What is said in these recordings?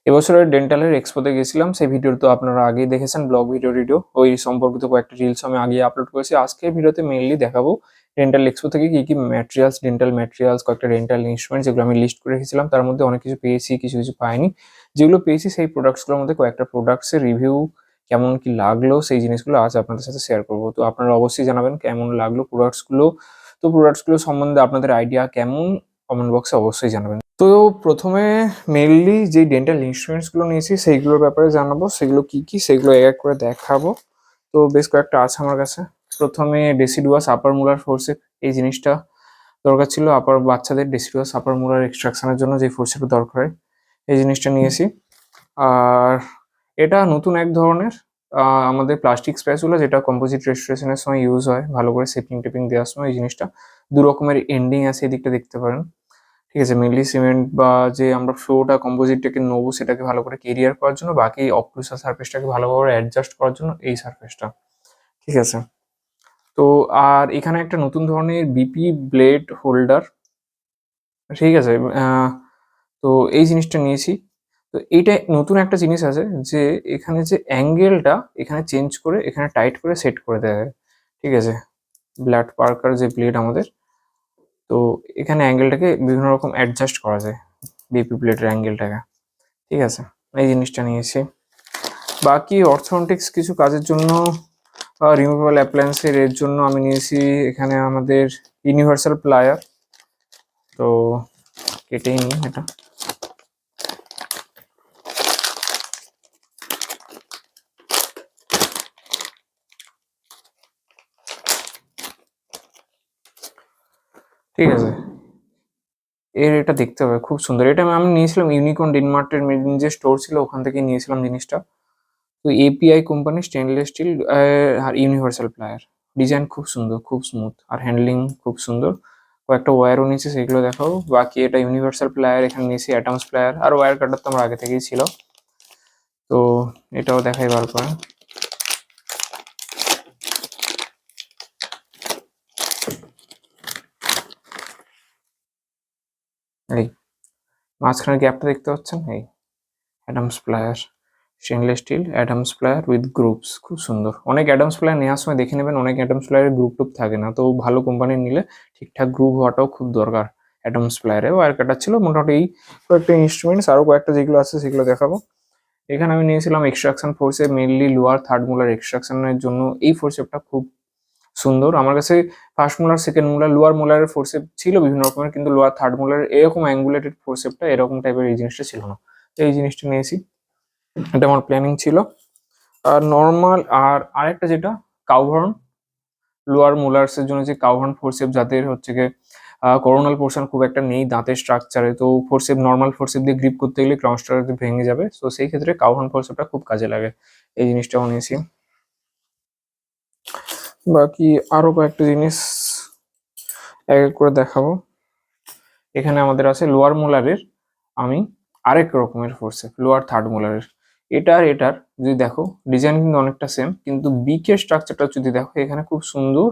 এবছরের ডেন্টালের এক্সপোতে গেছিলাম, সেই ভিডিও তো আপনারা আগেই দেখেছেন, ব্লগ ভিডিও ওই সম্পর্কিত কয়েকটা রিলস আমি আগে আপলোড করেছি। আজকের ভিডিওতে মেইনলি দেখাবো ডেন্টাল এক্সপো থেকে কি কি ম্যাটেরিয়ালস, ডেন্টাল ম্যাটেরিয়ালস, কয়েকটা ডেন্টাল ইনস্ট্রুমেন্টস, যেগুলো আমি লিস্ট করে রেখেছিলাম। তার মধ্যে অনেক কিছু পেয়েছি, কিছু কিছু পাইনি। যেগুলো পেয়েছি সেই প্রোডাক্টসগুলোর মধ্যে কয়েকটা প্রোডাক্টসের রিভিউ কেমন কি লাগলো সেই জিনিসগুলো আজ আপনাদের সাথে শেয়ার করবো। তো আপনারা অবশ্যই জানাবেন কেমন লাগলো প্রোডাক্টসগুলো। তো প্রোডাক্টসগুলো সম্বন্ধে আপনাদের আইডিয়া কেমন কমেন্ট বক্সে অবশ্যই জানাবেন। তো প্রথমে মেইনলি যে ডেন্টাল ইনস্ট্রুমেন্টসগুলো নিয়েছি সেইগুলোর ব্যাপারে জানাবো, সেগুলো কি কি সেগুলো এক এক করে দেখাবো। তো বেশ কয়েকটা আছে আমার কাছে। প্রথমে ডেসিডুয়াস আপার মুলার ফোরসেপ, এই জিনিসটা দরকার ছিল আপার বাচ্চাদের ডেসিডুয়াস আপার মুলার এক্সট্রাকশনের জন্য যে ফোরসেপটা দরকার হয়, এই জিনিসটা নিয়েছি। আর এটা নতুন এক ধরনের আমাদের প্লাস্টিক স্প্যাচুলা, যেটা কম্পোজিট রেস্টোরেশনের সময় ইউজ হয় ভালো করে শেপিং টেপিং দেওয়ার সময়। এই জিনিসটা দু রকমের এন্ডিং আছে, এদিকটা দেখতে পারেন। ঠিক আছে, মেনলি সিমেন্ট বা যে আমরা ফ্লোটা কম্পোজিটটাকে নেবো সেটাকে ভালো করে কেরিয়ার করার জন্য, বাকি অক্লুসার সারফেসটাকে ভালোভাবে অ্যাডজাস্ট করার জন্য এই সারফেসটা। ঠিক আছে, তো আর এখানে একটা নতুন ধরনের বিপি ব্লেড হোল্ডার। ঠিক আছে, তো এই জিনিসটা নিয়েছি। তো এইটা নতুন একটা জিনিস আছে যে এখানে যে অ্যাঙ্গেলটা এখানে চেঞ্জ করে এখানে টাইট করে সেট করে দেওয়া হয়। ঠিক আছে, ব্ল্যাড পার্কার যে ব্লেড আমাদের, তো এখানে অ্যাঙ্গেলটাকে বিভিন্ন রকম অ্যাডজাস্ট করা যায়, বিপি ব্লেডের অ্যাঙ্গেলটাকে। ঠিক আছে, এই জিনিসটা নিয়েছি। বাকি অর্থোডন্টিক্স কিছু কাজের জন্য রিমুভেবল অ্যাপ্লায়েন্সের এর জন্য আমি নিয়েছি এখানে আমাদের ইউনিভার্সাল প্লায়ার। তো কেটেই নিই এটা। ঠিক আছে, এটা দেখতে হবে, খুব সুন্দর। এটা আমি নিয়েছিলাম ইউনিকর্ন ডেনমার্কের যে স্টোর ছিল ওখান থেকে নিয়েছিলাম জিনিসটা। তো এপিআই কোম্পানি স্টেনলেস স্টিল আর ইউনিভার্সাল প্লায়ার। ডিজাইন খুব সুন্দর, খুব স্মুথ, আর হ্যান্ডলিং খুব সুন্দর। কয়েকটা ওয়্যারও নিয়েছি, সেগুলো দেখাবো। বাকি এটা ইউনিভার্সাল প্লায়ার, এখানে নিয়েছি অ্যাটমস প্লায়ার, আর ওয়্যার কাটার তো আমার আগে থেকেই ছিল। তো এটাও দেখাই বার করে। এই মাঝখানে গ্যাপটা দেখতে পাচ্ছেন, এই Adams plier, stainless steel Adams plier with groups, খুব সুন্দর। অনেক অ্যাডামস প্লায়ার নেওয়ার সময় দেখে নেবেন, অনেক অ্যাডামস প্লায়ারের গ্রুপ টুপ থাকে না, তো ভালো কোম্পানির নিলে ঠিকঠাক গ্রুপ হওয়াটাও খুব দরকার। অ্যাডামস প্লায়ারে ওয়্যার কাটার ছিল মোটামুটি এই কয়েকটা ইনস্ট্রুমেন্টস, আরও কয়েকটা যেগুলো আছে সেগুলো দেখাবো। এখানে আমি নিয়েছিলাম extraction forceps, mainly lower third molar এক্সট্রাকশনের জন্য এই ফোরসেপটা খুব সুন্দর। আমার কাছে first molar, second molar, lower মোলারের ফোরসেপ ছিল বিভিন্ন রকমের, কিন্তু লোয়ার থার্ড মোলারের এরকম অ্যাঙ্গুলেটেড ফোরসেপটা এরকম টাইপের এই জিনিসটা ছিল না। এই জিনিসটা নিয়েছি, এটা আমার প্ল্যানিং ছিল। আর নর্মাল আর আরেকটা যেটা কাউহর্ন, লোয়ার মোলার্সের জন্য যে কাউহর্ন ফোরসেপ, যাদের হচ্ছে গিয়ে করোনাল পোর্শন খুব একটা নেই দাঁতের স্ট্রাকচারে, তো ফোরসেপ নর্মাল ফোরসেপ দিয়ে গ্রিপ করতে গেলে ক্রাউনসটা ভেঙে যাবে, তো সেই ক্ষেত্রে কাউহর্ন ফোরসেপটা খুব কাজে লাগে। এই জিনিসটাও নিয়েছি। বাকি আরো কয়েকটা জিনিস এক এক করে দেখাবো। এখানে আমাদের আছে লোয়ার মোলারের আমি আরেক রকমের ফোরসেপ, লোয়ার থার্ড মোলারের। এটার যদি দেখো ডিজাইন কিন্তু অনেকটা সেম, কিন্তু বিকের স্ট্রাকচারটা যদি দেখো এখানে খুব সুন্দর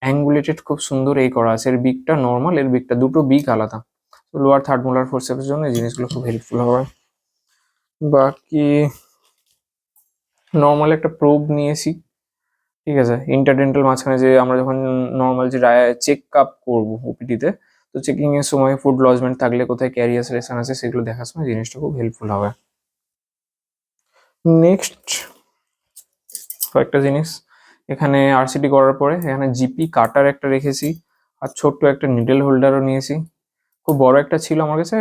অ্যাঙ্গুলেটেড, খুব সুন্দর এই করা আছে। এর বিকটা নর্মাল, এর বিকটা দুটো বিক আলাদা। তো লোয়ার থার্ড মোলার ফোরসেপের জন্য এই জিনিসগুলো খুব হেল্পফুল হবে। বাকি নর্মাল একটা প্রোব নিয়েছি। ঠিক আছে, ইন্টারডেন্টাল মাঝখানে যে আমরা যখন নর্মাল যে চেক আপ করবো ওপিডিতে, তো চেকিং এর সময় ফুড লজমেন্ট থাকলে কোথায় ক্যারিয়াস রেশন আছে সেগুলো দেখার সময় জিনিসটা খুব হেল্পফুল হবে। নেক্সট কয়েকটা জিনিস এখানে আরসিটি করার পরে এখানে জিপি কাটার একটা রেখেছি, আর ছোট্ট একটা নিডল হোল্ডারও নিয়েছি। খুব বড় একটা ছিল আমার কাছে,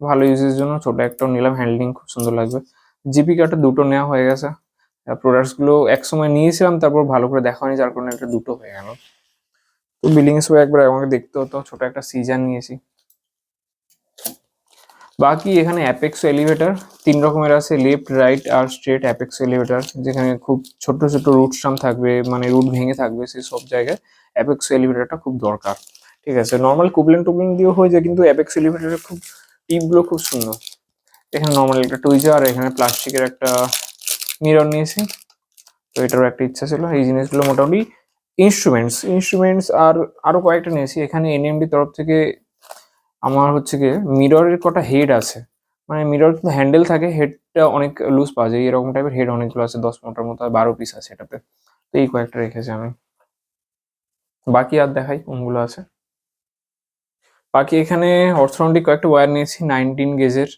ভালো ইউজের জন্য ছোট একটাও নিলাম, হ্যান্ডলিং খুব সুন্দর লাগবে। জিপি কাটার দুটো নেওয়া হয়ে গেছে। প্রোডাক্টসগুলো একসময় নিয়েছিলাম, তারপর ভালো করে দেখা হয়নি, যার কারণে একটা দুটো হয়ে গেল। তো বিলিং এর সময় একবার আমাকে দেখতে হতো। ছোট একটা সিজার নিয়েছি। বাকি এখানে অ্যাপেক্সো এলিভেটর তিন রকমের আছে, লেফট, রাইট আর স্ট্রেট অ্যাপেক্সো এলিভেটর, যেখানে খুব ছোট ছোট রুট স্টাম থাকবে, মানে রুট ভেঙে থাকবে, সেই সব জায়গায় অ্যাপেক্সো এলিভেটরটা খুব দরকার। ঠিক আছে, নর্মাল কুবলিং টুবলিং দিয়েও হয়ে যায়, কিন্তু অ্যাপেক্সো এলিভেটরের খুব টিপগুলো খুব সুন্দর। এখানে নর্মাল একটা টুইজার আর এখানে প্লাস্টিকের একটা মিরর নিয়েছি। তো এটারও একটা ইচ্ছা ছিল। এই জিনিসগুলো মোটামুটি ইনস্ট্রুমেন্টস আর আরো কয়েকটা নিয়েছি। এখানে এনএমডি তরফ থেকে আমার হচ্ছে গিয়ে মিররের কটা হেড আছে, মানে মিরর কিন্তু হ্যান্ডেল থাকে, হেডটা অনেক লুজ পাওয়া যায়, এরকম টাইপের হেড অনেকগুলো আছে, 10 15টার মতো, আর 12 পিস আছে এটাতে। তো এই কয়েকটা রেখেছি আমি। বাকি আর দেখাই কোনগুলো আছে। বাকি এখানে অর্থোডন্টিক কয়েকটা ওয়্যার নিয়েছি 19 গেজের,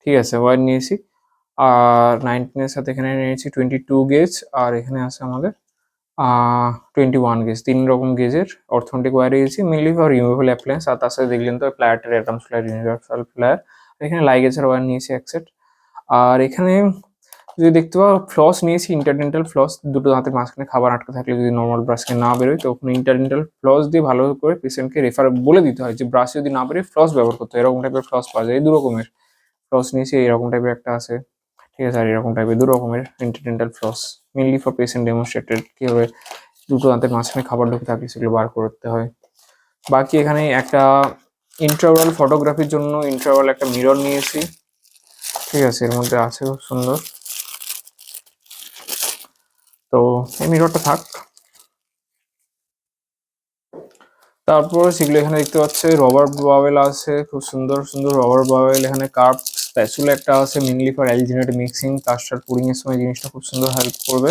ঠিক আছে, ওয়্যার নিয়েছি। আর 19 এর সাথে এখানে নিয়েছি 22 গেজ, আর এখানে আছে আমাদের 21 গেজ, 3 রকম গেজের অর্থোডন্টিক ওয়্যার নিয়েছি, মেনলি ফর রিমুভেবল অ্যাপ্লায়েন্স। আর তার সাথে দেখলেন তো প্লায়ারটা অ্যাডামস প্লায়ার, ইউনিভার্সাল প্লায়ার। এখানে লাইগেজের ওয়্যার নিয়েছি এক সেট। আর এখানে যদি দেখতে পাও ফ্লস নিয়েছি, ইন্টারডেন্টাল ফ্লস, দুটো দাঁতের মাঝখানে খাবার আটকে থাকলে যদি নর্মাল ব্রাশকে না বেরোয়, তখন ইন্টারডেন্টাল ফ্লস দিয়ে ভালো করে পেশেন্টকে রেফার বলে দিতে হয় যে ব্রাশ যদি না বেরোয় ফ্লস ব্যবহার করতে হয়। এরকম টাইপের ফ্লস পাওয়া যায়, এই দু রকমের ফ্লস নিয়েছি, এরকম টাইপের একটা আছে, ঠিক আছে, আর এরকম টাইপের দু রকমের interdental floss, mainly for patient demonstrated কীভাবে দুটো দাঁতের মাঝখানে খাবার ঢুকে থাকে সেগুলো বার করতে হয়। বাকি এখানে একটা ইন্ট্রাওরাল ফটোগ্রাফির জন্য ইন্ট্রাওরাল একটা মিরর নিয়েছি, ঠিক আছে, এর মধ্যে আছে খুব সুন্দর। তো এই মিররটা থাক। তারপর সেগুলো এখানে দেখতে পাচ্ছে রবার বাওয়েল আছে, খুব সুন্দর সুন্দর রবার বাওয়েল। এখানে কার্ভ স্প্যাচুলা একটা আছে, mainly for alginate mixing, custard pudding এর সময় জিনিসটা খুব সুন্দর হেল্প করবে।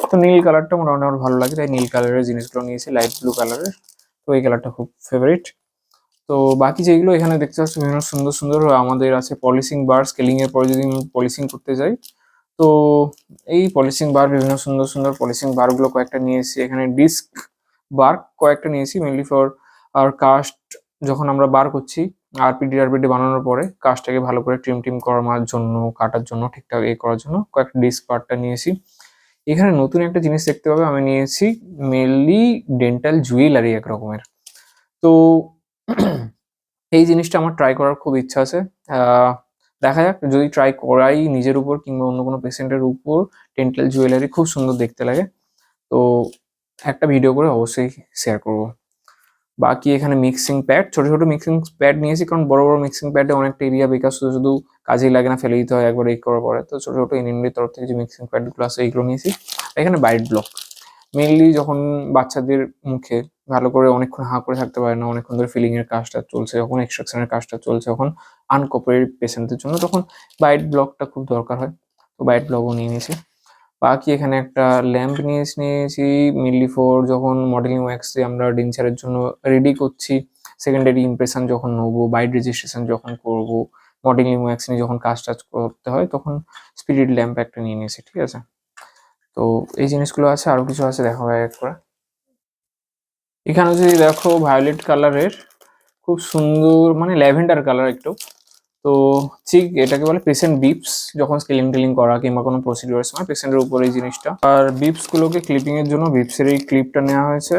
তো নীল কালারটা মোটামুটি আমার ভালো লাগে, তাই নীল কালারের জিনিসগুলো নিয়েছি, লাইট ব্লু কালারের। তো এই কালারটা খুব ফেভারিট। তো বাকি যেগুলো এখানে দেখতে পাচ্ছি বিভিন্ন সুন্দর সুন্দর আমাদের আছে পলিশিং বার, স্কেলিং এর পরে যদি পলিশিং করতে যাই, তো এই পলিশিং বার, বিভিন্ন সুন্দর সুন্দর পলিশিং বারগুলো কয়েকটা নিয়েছি। এখানে ডিস্ক বার কয়েকটা নিয়েছি, মেনলি ফর আর কাস্ট, যখন আমরা বার করছি আরপিডি বানানোর পরে কাস্টটাকে ভালো করে ট্রিম করার জন্য, কাটার জন্য, ঠিকঠাক এ করার জন্য কয়েকটা ডিস্ক বারটা নিয়েছি। এখানে নতুন একটা জিনিস দেখতে পাবে, আমি নিয়েছি মেনলি ডেন্টাল জুয়েলারি এক রকমের। তো এই জিনিসটা আমার ট্রাই করার খুব ইচ্ছা আছে। দেখা যাক, যদি ট্রাই করাই নিজের উপর কিংবা অন্য কোনো পেশেন্টের উপর, ডেন্টাল জুয়েলারি খুব সুন্দর দেখতে লাগে, তো একটা ভিডিও করে অবশ্যই শেয়ার করব। বাকি এখানে মিক্সিং প্যাড, ছোট ছোট মিক্সিং প্যাড নিয়েছি, কারণ বড় বড় মিক্সিং প্যাডে অনেকটা এরিয়া বেকার, শুধু শুধু কাজেই লাগে না, ফেলে দিতে হয় একবার এই করার পরে। তো ছোট ছোট এনএমডির তরফ থেকে যে মিক্সিং প্যাডগুলো আছে এইগুলো নিয়েছি। এখানে বাইট ব্লক, মেনলি যখন বাচ্চাদের মুখে ভালো করে অনেকক্ষণ হাঁ করে থাকতে পারে না, অনেকক্ষণ ধরে ফিলিং এর কাজটা চলছে, যখন এক্সট্রাকশনের কাজটা চলছে, যখন আনকোপারেটিভ পেশেন্টদের জন্য তখন বাইট ব্লকটা খুব দরকার হয়। তো বাইট ব্লকও নিয়ে নিয়েছি। বাকি এখানে একটা ল্যাম্প নিয়েছি, মেনলি ফর যখন মডেলিং ওয়্যাক্সে আমরা ডেঞ্চারের জন্য রেডি করছি, সেকেন্ডারি ইমপ্রেশন যখন নেবো, বাইট রেজিস্ট্রেশন যখন করবো, মডেলিং ওয়্যাক্স নিয়ে যখন কাজ টাজ করতে হয়, তখন স্পিরিট ল্যাম্প একটা নিয়ে নিয়েছি, ঠিক আছে। তো এই জিনিসগুলো আছে, আরো কিছু আছে দেখাবো এক করে। এখানে যদি দেখো ভায়োলেট কালারের খুব সুন্দর, মানে ল্যাভেন্ডার কালার একটু, তো ঠিক এটাকে বলে পেশেন্ট বিপস, যখন স্কেলিং টেলিং করা কিংবা কোনো প্রসিডিউরের সময় পেশেন্টের উপর এই জিনিসটা। আর বিপস গুলোকে ক্লিপিং এর জন্য বিপসের এই ক্লিপটা নেওয়া হয়েছে।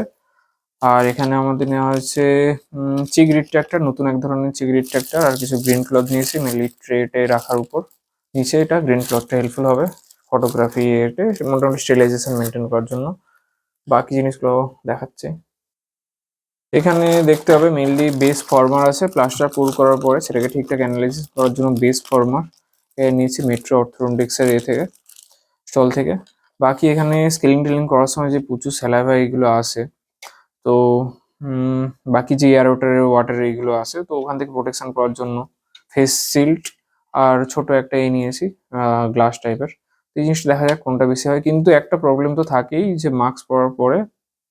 আর এখানে আমাদের নেওয়া হয়েছে চিক রিট্রাক্টর, নতুন এক ধরনের চিক রিট্রাক্টর, আর কিছু গ্রিন ক্লথ নিয়েছি মেনলি ট্রেটে রাখার উপর। নিচে এটা গ্রিন ক্লথটা হেল্পফুল হবে ফটোগ্রাফি এতে, মোটামুটি স্টেরিলাইজেশন মেনটেন করার জন্য। বাকি জিনিসগুলো দেখাচ্ছে। এখানে দেখতে হবে মেনলি বেস ফর্মার আছে, প্লাস্টার পুর করার পরে সেটাকে ঠিকঠাক অ্যানালাইসিস করার জন্য বেস ফর্মার নিয়েছি মেট্রো অর্থোডন্টিক্সের থেকে, স্টল থেকে। বাকি এখানে স্কেলিং টেলিং করার সময় যে প্রচুর স্যালাইভা এইগুলো আসে, তো বাকি যে এয়ার ওয়াটার এইগুলো আছে, তো ওখান থেকে প্রোটেকশন করার জন্য ফেস শিল্ড আর ছোট একটা নিয়েছি গ্লাস টাইপের। এই জিনিসটা দেখা যাক কোনটা বেশি হয়, কিন্তু একটা প্রবলেম তো থাকেই যে মাস্ক পরার পরে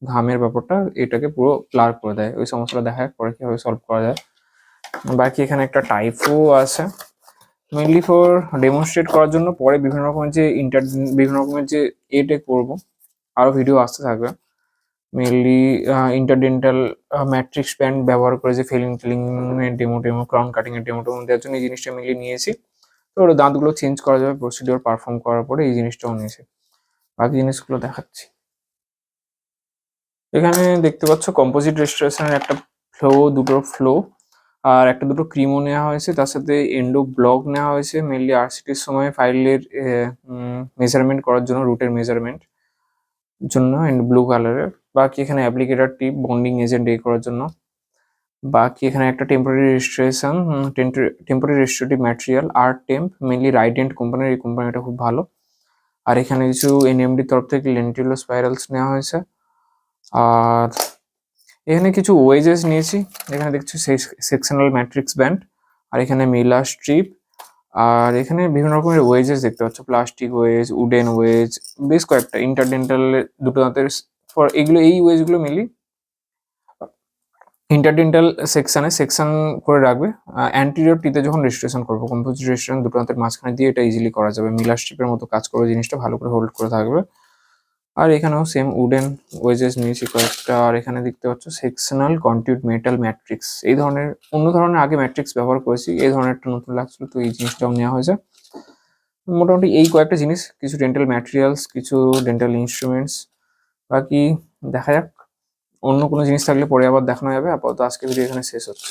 ঘামের ব্যাপারটা এটাকে পুরো ব্লার করে দেয়, ওই সমস্যাটা দেখা যাক পরে কিভাবে সলভ করা যায়। বাকি এখানে একটা টাইফও আছে, মেনলি ফর ডেমনস্ট্রেট করার জন্য, পরে বিভিন্ন রকমের যে বিভিন্ন রকমের যে এটে করবো, আরো ভিডিও আসতে থাকবে। মেনলি ইন্টারডেন্টাল ম্যাট্রিক্স ব্যান্ড ব্যবহার করে যে ফিলিং এর ডেমো ক্রাউন কাটিং এর ডেমো দেওয়ার জন্য এই জিনিসটা মেনলি নিয়েছি। তো ওর দাঁতগুলো চেঞ্জ করা যাবে প্রসিডিওর পারফর্ম করার পরে, এই জিনিসটাও নিয়েছি। বাকি জিনিসগুলো দেখাচ্ছি। এখানে দেখতে পাচ্ছ কম্পোজিট রেস্টোরেশনের একটা দুটো ফ্লো, আর একটা দুটো ক্রিমও নেওয়া হয়েছে, তার সাথে এন্ডো ব্লক নেওয়া হয়েছে মেনলি আরসিটির সময় ফাইলের মেজারমেন্ট করার জন্য, রুটের মেজারমেন্ট জন্য, এন্ড ব্লু কালারের। বাকি এখানে অ্যাপ্লিকেটার টিপ বন্ডিং এজেন্ট করার জন্য। বাকি এখানে একটা টেম্পোরারি রেজিস্ট্রেশন, টেম্পোরারি রেজিস্ট্রেটিভ ম্যাটেরিয়াল আর টেম্প, মেনলি রাইডেন্ট কোম্পানির, এই কোম্পানিটা খুব ভালো। আর এখানে কিছু এনএমডি তরফ থেকে লেন্টিলো স্পাইরালস নেওয়া হয়েছে। আর এখানে কিছু ওয়েজেস নিয়েছি, এখানে দেখছি সেকশনাল ম্যাট্রিক্স ব্যান্ড, আর এখানে মিলা স্ট্রিপ, আর এখানে বিভিন্ন রকমের ওয়েজেস দেখতে পাচ্ছ, প্লাস্টিক ওয়েজ, উডেন ওয়েজ, বেশ কয়েকটা ইন্টারডেন্টাল দুটো দাঁতের ফর এগুলো, এই ওয়েজগুলো মেনলি ইন্টারডেন্টাল সেকশন করে রাখবে। অ্যান্টিরিয়র টিতে যখন রেজিস্ট্রেশন করবো, কম্পোজিট রেজিস্ট্রেশন দুটো দাঁতের মাঝখানে দিয়ে এটা ইজিলি করা যাবে। মিলার স্ট্রিপের মতো কাজ করবে, জিনিসটা ভালো করে হোল্ড করে থাকবে। আর এখানেও সেম উডেন ওয়েজেস নিয়েছি কয়েকটা। আর এখানে দেখতে পাচ্ছ সেকশনাল কন্টিউড মেটাল ম্যাট্রিক্স, এই ধরনের অন্য ধরনের আগে ম্যাট্রিক্স ব্যবহার করেছি, এই ধরনের একটা নতুন লাগছিল, তো এই জিনিসটাও নেওয়া হয়েছে। মোটামুটি এই কয়েকটা জিনিস, কিছু ডেন্টাল ম্যাটেরিয়ালস, কিছু ডেন্টাল ইনস্ট্রুমেন্টস। বাকি দেখা যাক, অন্য কোনো জিনিস থাকলে পরে আবার দেখানো যাবে। আপাতত আজকে ভিডিও এখানে শেষ হচ্ছে।